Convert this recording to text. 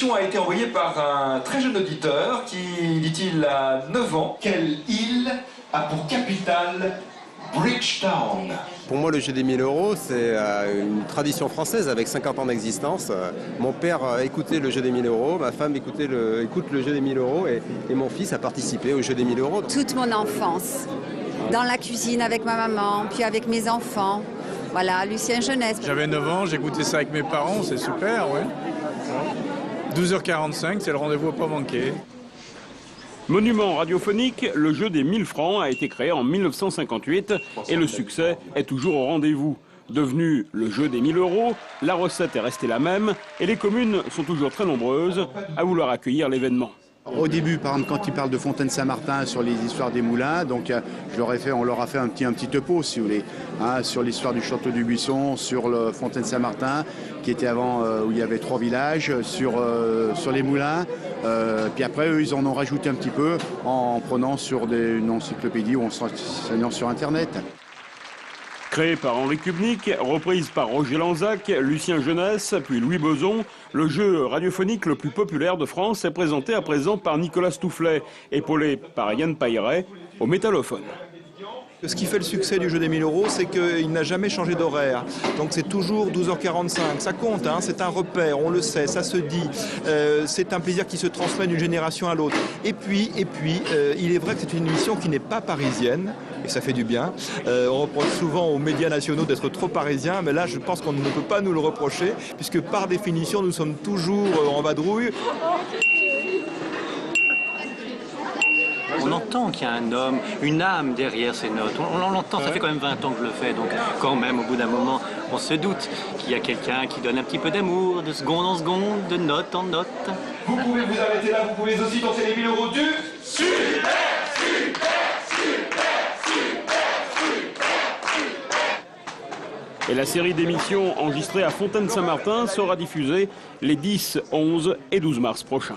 question a été envoyée par un très jeune auditeur qui, dit-il, a 9 ans. Quelle île a pour capitale Bridgetown? Pour moi, le jeu des 1000 euros, c'est une tradition française avec 50 ans d'existence. Mon père écoutait le jeu des 1000 euros, ma femme écoute le jeu des 1000 euros et mon fils a participé au jeu des 1000 euros. Toute mon enfance, dans la cuisine avec ma maman, puis avec mes enfants. Voilà, Lucien Jeunesse. J'avais 9 ans, j'écoutais ça avec mes parents, c'est super, ouais. 12h45, c'est le rendez-vous à pas manquer. Monument radiophonique, le jeu des 1000 francs a été créé en 1958 et le succès est toujours au rendez-vous. Devenu le jeu des 1000 euros, la recette est restée la même et les communes sont toujours très nombreuses à vouloir accueillir l'événement. Au début, par exemple, quand ils parlent de Fontaine-Saint-Martin sur les histoires des moulins, donc on leur a fait un petit topo, si vous voulez, hein, sur l'histoire du château du Buisson, sur le Fontaine-Saint-Martin, qui était avant où il y avait 3 villages, sur les moulins. Puis après, eux, ils en ont rajouté un petit peu en prenant sur une encyclopédie ou en s'enseignant sur Internet. Créé par Henri Kubnik, reprise par Roger Lanzac, Lucien Jeunesse, puis Louis Boson, le jeu radiophonique le plus populaire de France est présenté à présent par Nicolas Stoufflet, épaulé par Yann Pailleret au métallophone. Ce qui fait le succès du jeu des 1000 euros, c'est qu'il n'a jamais changé d'horaire. Donc c'est toujours 12h45. Ça compte, hein, c'est un repère, on le sait, ça se dit. C'est un plaisir qui se transmet d'une génération à l'autre. Et puis, il est vrai que c'est une émission qui n'est pas parisienne, et ça fait du bien. On reproche souvent aux médias nationaux d'être trop parisiens, mais là je pense qu'on ne peut pas nous le reprocher, puisque par définition nous sommes toujours en vadrouille. On entend qu'il y a un homme, une âme derrière ces notes. On l'entend, ça fait quand même 20 ans que je le fais. Donc quand même, au bout d'un moment, on se doute qu'il y a quelqu'un qui donne un petit peu d'amour, de seconde en seconde, de note en note. Vous pouvez vous arrêter là, vous pouvez aussi tenter les 1000 euros du super. Et la série d'émissions enregistrée à Fontaine-Saint-Martin sera diffusée les 10, 11 et 12 mars prochains.